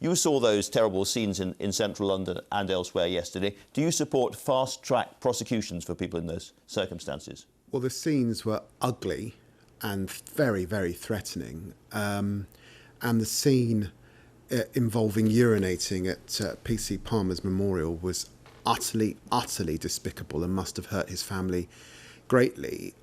You saw those terrible scenes in central London and elsewhere yesterday. Do you support fast-track prosecutions for people in those circumstances? Well, the scenes were ugly and very, very threatening. And the scene involving urinating at PC Palmer's memorial was utterly, utterly despicable and must have hurt his family greatly.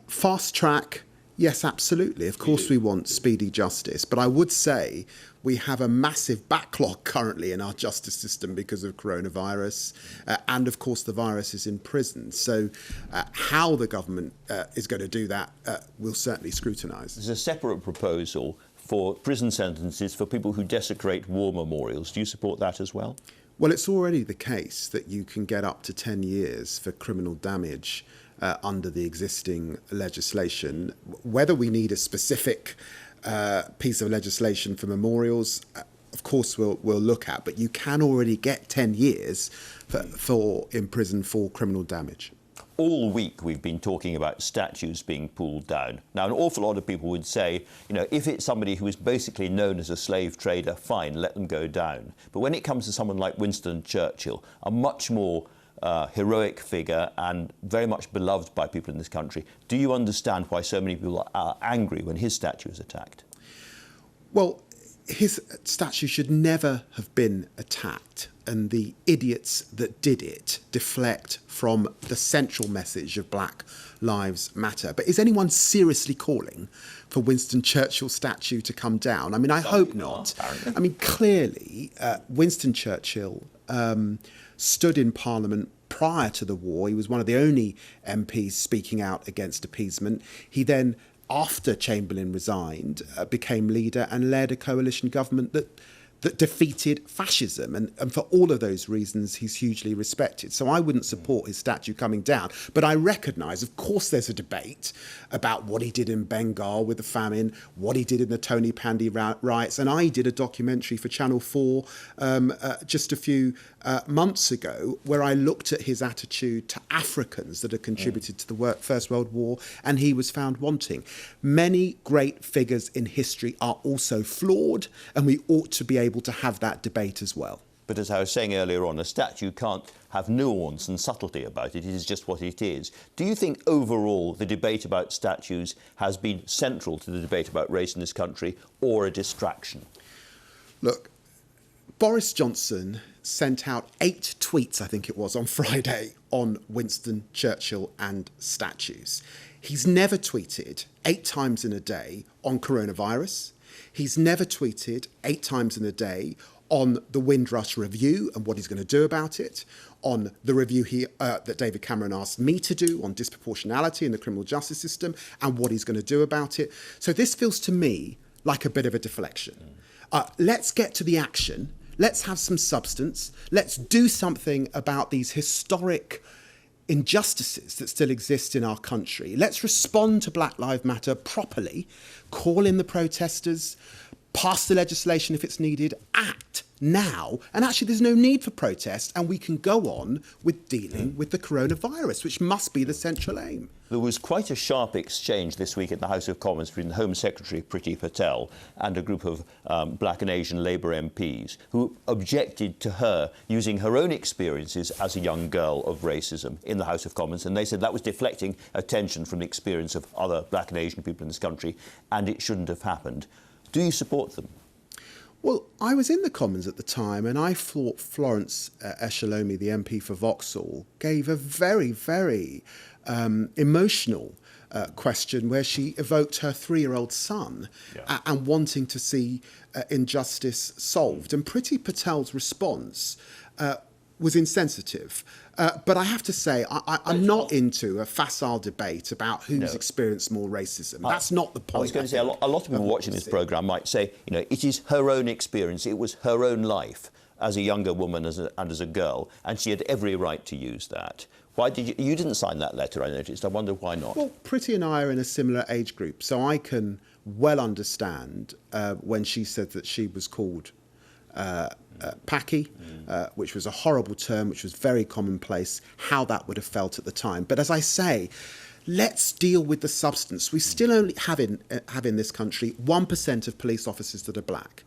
Fast track, yes, absolutely. Of course we want speedy justice. But I would say we have a massive backlog currently in our justice system because of coronavirus. And of course, the virus is in prison. So how the government is going to do that, we'll certainly scrutinise. There's a separate proposal for prison sentences for people who desecrate war memorials. Do you support that as well? Well, it's already the case that you can get up to 10 years for criminal damage under the existing legislation. Whether we need a specific piece of legislation for memorials, of course we'll look at, but you can already get 10 years in prison for criminal damage. All week we've been talking about statues being pulled down. Now, an awful lot of people would say, you know, if it's somebody who is basically known as a slave trader, fine, let them go down. But when it comes to someone like Winston Churchill, a much more heroic figure and very much beloved by people in this country, do you understand why so many people are angry when his statue is attacked? Well, his statue should never have been attacked, and the idiots that did it deflect from the central message of Black Lives Matter. But is anyone seriously calling for Winston Churchill's statue to come down? I mean, I hope not. I mean, clearly, Winston Churchill stood in Parliament prior to the war. He was one of the only MPs speaking out against appeasement. He then, after Chamberlain resigned, became leader and led a coalition government that defeated fascism. And for all of those reasons, he's hugely respected. So I wouldn't support his statue coming down. But I recognise, of course, there's a debate about what he did in Bengal with the famine, what he did in the Tony Pandy riots. And I did a documentary for Channel 4 just a few months ago, where I looked at his attitude to Africans that had contributed to the First World War, and he was found wanting. Many great figures in history are also flawed, and we ought to be able to have that debate as well. But as I was saying earlier on, a statue can't have nuance and subtlety about it. It is just what it is. Do you think overall the debate about statues has been central to the debate about race in this country, or a distraction? Look, Boris Johnson sent out 8 tweets, I think it was, on Friday on Winston Churchill and statues. He's never tweeted 8 times in a day on coronavirus. He's never tweeted 8 times in a day on the Windrush review and what he's going to do about it, on the review that David Cameron asked me to do on disproportionality in the criminal justice system and what he's going to do about it. So this feels to me like a bit of a deflection. Let's get to the action. Let's have some substance. Let's do something about these historic injustices that still exist in our country. Let's respond to Black Lives Matter properly, call in the protesters, pass the legislation if it's needed, act now. And actually, there's no need for protest, and we can go on with dealing with the coronavirus, which must be the central aim. There was quite a sharp exchange this week in the House of Commons between the Home Secretary, Priti Patel, and a group of Black and Asian Labour MPs who objected to her using her own experiences as a young girl of racism in the House of Commons. And they said that was deflecting attention from the experience of other Black and Asian people in this country, and it shouldn't have happened. Do you support them? Well, I was in the Commons at the time, and I thought Florence Eshalomi, the MP for Vauxhall, gave a very, very emotional question where she evoked her 3-year-old son and wanting to see injustice solved. And Priti Patel's response was insensitive. But I have to say, I'm not into a facile debate about who's experienced more racism. That's not the point. I was going to say, a lot of people watching this programme might say, you know, it is her own experience, it was her own life as a younger woman and as a girl, and she had every right to use that. Why did you didn't sign that letter, I noticed. I wonder why not. Well, Priti and I are in a similar age group, so I can well understand when she said that she was called Paki, which was a horrible term, which was very commonplace, how that would have felt at the time. But as I say, let's deal with the substance. We still only have in this country 1% of police officers that are black,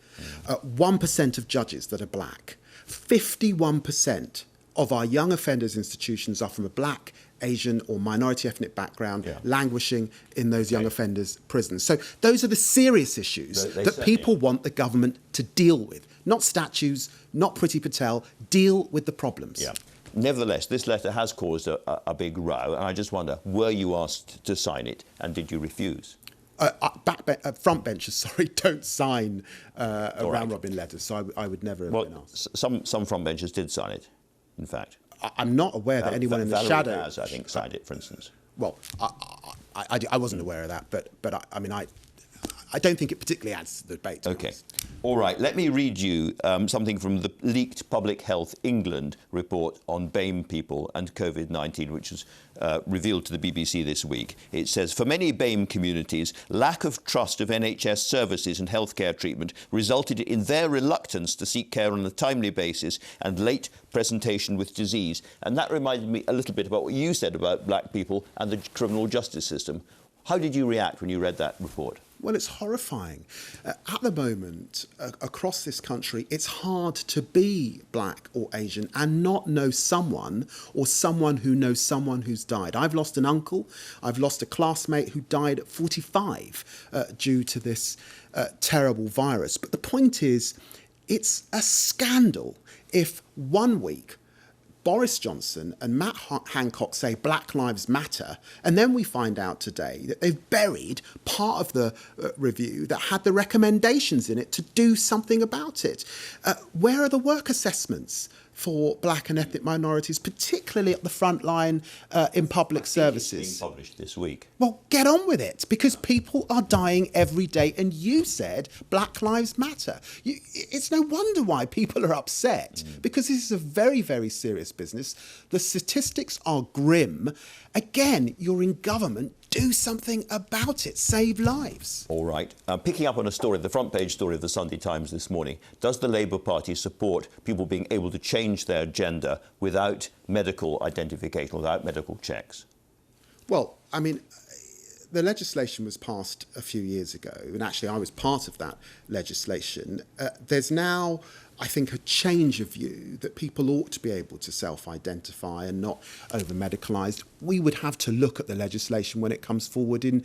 1% of judges that are black, 51% of our young offenders institutions are from a black, Asian or minority ethnic background, languishing in those young offenders' prisons. So those are the serious issues that people want the government to deal with. Not statues, not Priti Patel, deal with the problems. Yeah. Nevertheless, this letter has caused a big row, and I just wonder, were you asked to sign it, and did you refuse? Front benchers, don't sign round-robin letters, so I would never have been asked. Some front benchers did sign it, in fact. I'm not aware that anyone in the shadow has, I think, signed it, for instance. Well, I wasn't aware of that, but I don't think it particularly adds to the debate. OK. All right, let me read you something from the leaked Public Health England report on BAME people and COVID-19, which was revealed to the BBC this week. It says, for many BAME communities, lack of trust of NHS services and healthcare treatment resulted in their reluctance to seek care on a timely basis and late presentation with disease. And that reminded me a little bit about what you said about black people and the criminal justice system. How did you react when you read that report? Well, it's horrifying. At the moment, across this country, it's hard to be black or Asian and not know someone or someone who knows someone who's died. I've lost an uncle. I've lost a classmate who died at 45 due to this terrible virus. But the point is, it's a scandal if 1 week Boris Johnson and Matt Hancock say Black Lives Matter, and then we find out today that they've buried part of the review that had the recommendations in it to do something about it. Where are the work assessments for black and ethnic minorities, particularly at the front line in public services? It's being published this week. Well, get on with it, because people are dying every day, and you said Black Lives Matter. It's no wonder why people are upset, because this is a very, very serious business. The statistics are grim. Again, you're in government. Do something about it. Save lives. All right. Picking up on a story, the front page story of the Sunday Times this morning, does the Labour Party support people being able to change their gender without medical identification, without medical checks? Well, I mean, the legislation was passed a few years ago, and actually I was part of that legislation. There's now, I think, a change of view that people ought to be able to self-identify and not over-medicalised. We would have to look at the legislation when it comes forward in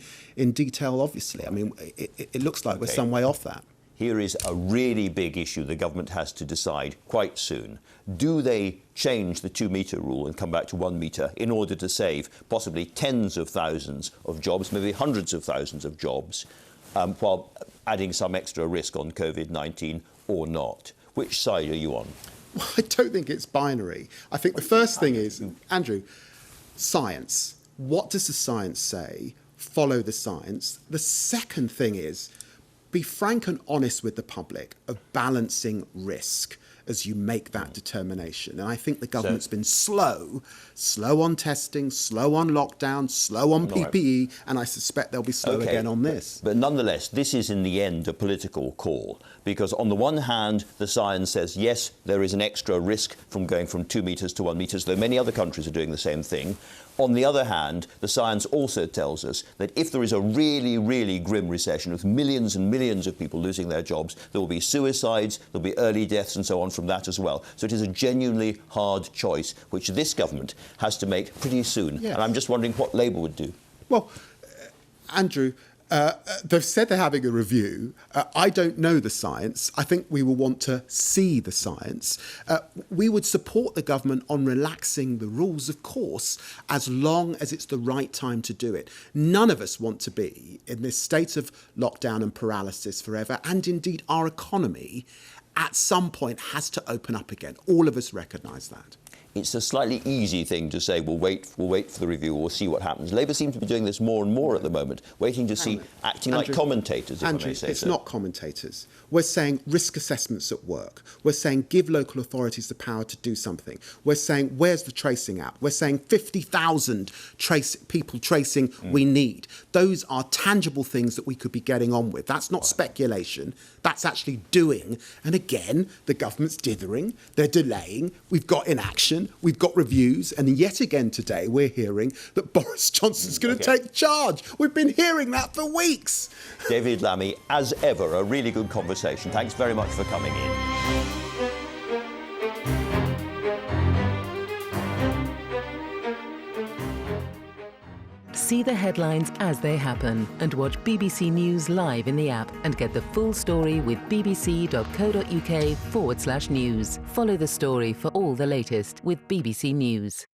detail, obviously. I mean, it looks like we're some way off that. Here is a really big issue the government has to decide quite soon. Do they change the 2-metre rule and come back to 1 metre in order to save possibly tens of thousands of jobs, maybe hundreds of thousands of jobs, while adding some extra risk on COVID-19 or not? Which side are you on? Well, I don't think it's binary. I think the first thing is, Andrew, science. What does the science say? Follow the science. The second thing is, be frank and honest with the public of balancing risk as you make that determination. And I think the government's been slow on testing, slow on lockdown, slow on PPE, and I suspect they'll be slow again on this. But nonetheless, this is in the end a political call, because on the one hand, the science says, yes, there is an extra risk from going from 2 metres to 1 metre, though many other countries are doing the same thing. On the other hand, the science also tells us that if there is a really, really grim recession with millions and millions of people losing their jobs, there will be suicides, there will be early deaths and so on from that as well. So it is a genuinely hard choice, which this government has to make pretty soon. Yes. And I'm just wondering what Labour would do. Well, Andrew, they've said they're having a review. I don't know the science. I think we will want to see the science. We would support the government on relaxing the rules, of course, as long as it's the right time to do it. None of us want to be in this state of lockdown and paralysis forever. And indeed, our economy at some point has to open up again. All of us recognise that. It's a slightly easy thing to say, we'll wait for the review, we'll see what happens. Labour seems to be doing this more and more at the moment, waiting to see, acting like commentators, if I may say so. It's not commentators. We're saying risk assessments at work. We're saying give local authorities the power to do something. We're saying, where's the tracing app? We're saying 50,000 people tracing we need. Those are tangible things that we could be getting on with. That's not speculation. That's actually doing. And again, the government's dithering. They're delaying. We've got inaction. election. We've got reviews, and yet again today we're hearing that Boris Johnson's going to take charge. We've been hearing that for weeks. David Lammy, as ever, a really good conversation. Thanks very much for coming in. See the headlines as they happen and watch BBC News live in the app and get the full story with bbc.co.uk/news. Follow the story for all the latest with BBC News.